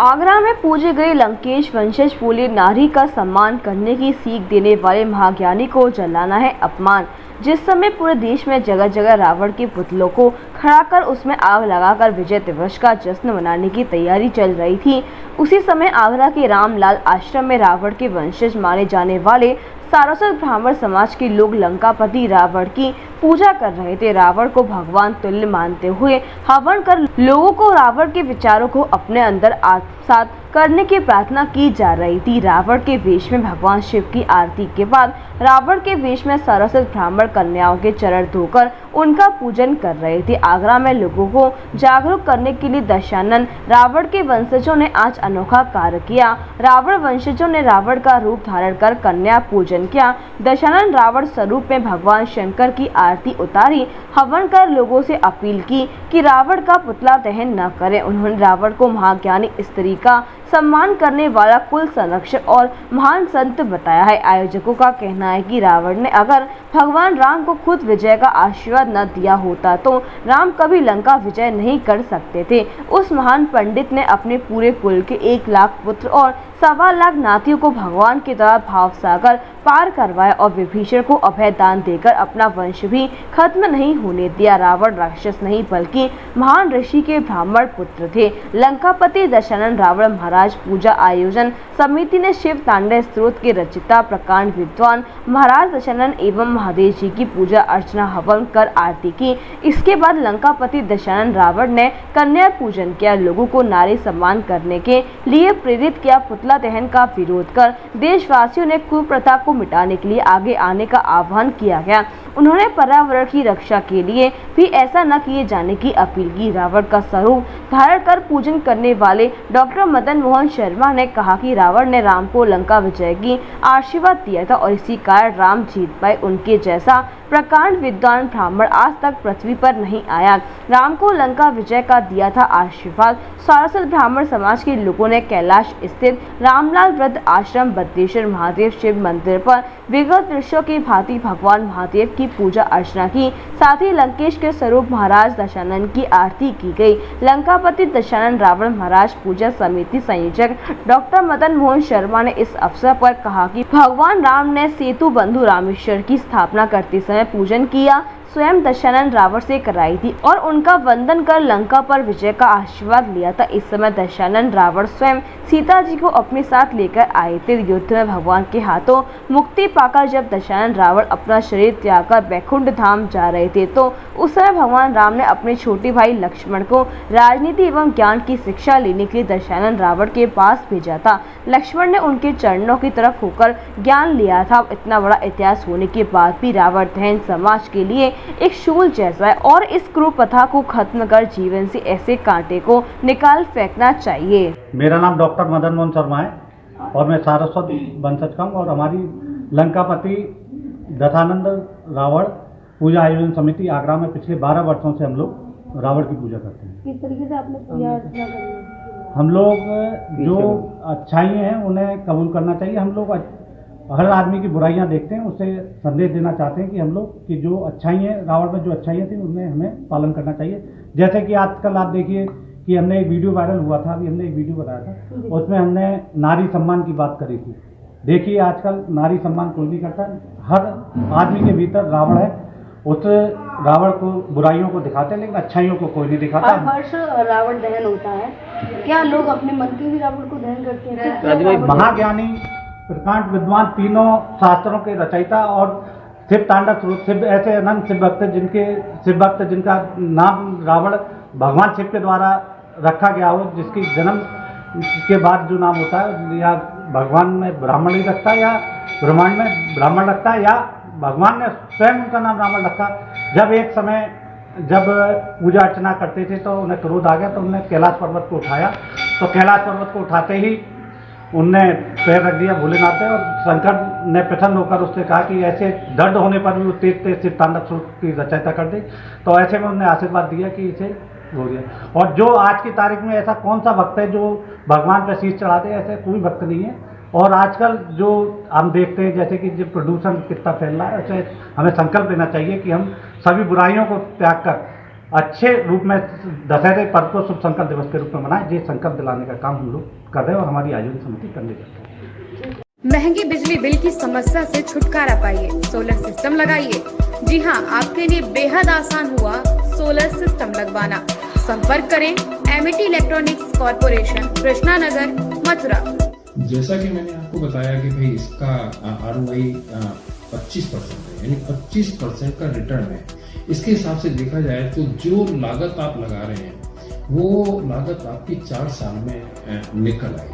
आगरा में पूजे गए लंकेश वंशज बोले, नारी का सम्मान करने की सीख देने वाले महाज्ञानी को जलाना है अपमान। जिस समय पूरे देश में जगह जगह रावण के पुतलों को खड़ा कर उसमें आग लगाकर विजय दिवस का जश्न मनाने की तैयारी चल रही थी, उसी समय आगरा के रामलाल आश्रम में रावण के वंशज माने जाने वाले सारस्वत ब्राह्मण समाज के लोग लंकापति रावण की पूजा कर रहे थे। रावण को भगवान तुल्य मानते हुए हवन कर लोगों को रावण के विचारों को अपने अंदर आत्मसात करने की प्रार्थना की जा रही थी। रावण के वेश में भगवान शिव की आरती के बाद रावण के वेश में सारस्वत ब्राह्मण कन्याओं के चरण धोकर उनका पूजन कर रहे थे। आगरा में लोगों को जागरूक करने के लिए दशानन रावण के वंशजों ने आज अनोखा कार्य किया। रावण वंशजों ने रावण का रूप धारण कर कन्या पूजन किया। दशानन रावण स्वरूप में भगवान शंकर की आरती उतारी, हवन कर लोगों से अपील की कि रावण का पुतला दहन न करें। उन्होंने रावण को महाज्ञानी स्त्री का सम्मान करने वाला कुल संरक्षक और महान संत बताया है। आयोजकों का कहना है कि रावण ने अगर भगवान राम को खुद विजय का आशीर्वाद न दिया होता तो राम कभी लंका विजय नहीं कर सकते थे। उस महान पंडित ने अपने पूरे कुल के 1 लाख पुत्र और 1.25 लाख नातियों को भगवान के द्वारा भाव सागर पार करवाया और विभीषण को अभय दान देकर अपना वंश भी खत्म नहीं होने दिया। रावण राक्षस नहीं बल्कि महान ऋषि के ब्राह्मण पुत्र थे। लंकापति दशानन रावण महाराज पूजा आयोजन समिति ने शिव तांडव स्तोत्र के रचिता प्रकांड विद्वान महाराज दशानन एवं महादेव जी की पूजा अर्चना हवन कर आरती की। इसके बाद लंकापति दशानन रावण ने कन्या पूजन किया, लोगों को नारी सम्मान करने के लिए प्रेरित किया। पुतला दहन का विरोध कर देशवासियों ने कुप्रथा को मिटाने के लिए आगे आने का आह्वान किया गया। उन्होंने पर्यावरण की रक्षा के लिए भी ऐसा न किए जाने की अपील की। रावण का स्वरूप धारण कर पूजन करने वाले डॉक्टर मदन मोहन शर्मा ने कहा कि रावण ने राम को लंका विजय की आशीर्वाद दिया था और इसी कारण राम जीत पाए। उनके जैसा प्रकांड विद्वान ब्राह्मण आज तक पृथ्वी पर नहीं आया। राम को लंका विजय का दिया था आशीर्वाद। सारस्वत ब्राह्मण समाज के लोगों ने कैलाश स्थित रामलाल वृद्ध आश्रम बद्रेश्वर महादेव शिव मंदिर पर विगत वर्षों की भांति भगवान महादेव की पूजा अर्चना की। साथ ही लंकेश के स्वरूप महाराज दशानन की आरती की गई। लंकापति दशानन रावण महाराज पूजा समिति संयोजक डॉक्टर मदन मोहन शर्मा ने इस अवसर पर कहा कि भगवान राम ने सेतु बंधु रामेश्वर की स्थापना करते समय पूजन किया, स्वयं दशानन रावण से कराई थी और उनका वंदन कर लंका पर विजय का आशीर्वाद लिया था। इस समय दशानन रावण स्वयं सीता जी को अपने साथ लेकर आए थे। युद्ध में भगवान के हाथों मुक्ति पाकर जब दशानन रावण अपना शरीर त्याग कर वैकुंठ धाम जा रहे थे तो उस समय भगवान राम ने अपने छोटे भाई लक्ष्मण को राजनीति एवं ज्ञान की शिक्षा लेने के लिए दशानन रावण के पास भेजा था। लक्ष्मण ने उनके चरणों की तरफ होकर ज्ञान लिया था। इतना बड़ा इतिहास होने के बाद भी रावण दहन समाज के लिए एक शूल जैसा है और इस कुप्रथा को खत्म कर जीवन से ऐसे कांटे को निकाल फेंकना चाहिए। मेरा नाम डॉक्टर मदन मोहन शर्मा है और मैं सारस्वत वंशज का हूँ और हमारी लंकापति दशानंद रावण पूजा आयोजन समिति आगरा में पिछले 12 वर्षों से हम लोग रावण की पूजा करते हैं। किस तरीके से आपने पूजा अर्चना करी है? हम लोग जो अच्छाई हैं उन्हें कबूल करना चाहिए। हम लोग हर आदमी की बुराइयां देखते हैं, उससे संदेश देना चाहते हैं कि हम लोग की जो अच्छाई हैं, रावण में जो अच्छाइयाँ थी उनमें हमें पालन करना चाहिए। जैसे कि आजकल आप देखिए कि हमने एक वीडियो वायरल हुआ था, अभी हमने एक वीडियो बनाया था, उसमें हमने नारी सम्मान की बात करी थी। देखिए आजकल नारी सम्मान कोई नहीं करता, हर आदमी के भीतर रावण है, उस रावण को बुराइयों को दिखाते हैं लेकिन अच्छाइयों को कोई नहीं दिखाता। हर वर्ष रावण दहन होता है, क्या लोग अपने मन के भी रावण को दहन करते हैं? महाज्ञानी प्रकांड विद्वान, तीनों शास्त्रों के रचयिता और शिव तांडव स्वरूप शिव ऐसे अनंत शिव भक्त जिनका नाम रावण भगवान शिव के द्वारा रखा गया हो, जिसकी जन्म के बाद जो नाम होता है या भगवान में ब्राह्मण ही रखता है या ब्रह्मांड में ब्राह्मण रखता है या भगवान ने स्वयं उनका नाम रावण रखा। जब एक समय जब पूजा अर्चना करते थे तो उन्हें क्रोध आ गया तो उन्होंने कैलाश पर्वत को उठाया। तो कैलाश पर्वत को उठाते ही उनने पैर रख दिया भोलेनाथ पे और शंकर ने प्रसन्न होकर उससे कहा कि ऐसे दर्द होने पर भी वो तेज तेज शिव तांडव स्वरूप की रचयिता कर दी। तो ऐसे में उन्होंने आशीर्वाद दिया कि इसे हो गया। और जो आज की तारीख में ऐसा कौन सा भक्त है जो भगवान पर शीश चढ़ाते हैं? ऐसे कोई भक्त नहीं है। और आजकल जो हम देखते हैं जैसे कि जो प्रदूषण कितना फैल रहा है, ऐसे हमें संकल्प लेना चाहिए कि हम सभी बुराइयों को त्याग कर अच्छे रूप में दशहरे पर्व को शुभ संकल्प दिवस के रूप में मनाएं। ये संकल्प दिलाने का काम हम लोग कर रहे हैं और हमारी आयोजन समिति करने जा रही है। महंगी बिजली बिल की समस्या से छुटकारा पाइए, सोलर सिस्टम लगाइए। जी हां, आपके लिए बेहद आसान हुआ सोलर सिस्टम लगवाना। संपर्क करें Amity electronics corporation, Krishna Nagar, Mathura. जैसा कि मैंने आपको बताया कि भाई इसका ROI 25% है, यानी 25% का रिटर्न है। इसके हिसाब से देखा जाए तो जो लागत आप लगा रहे हैं वो लागत आपकी 4 साल में निकल आएगी।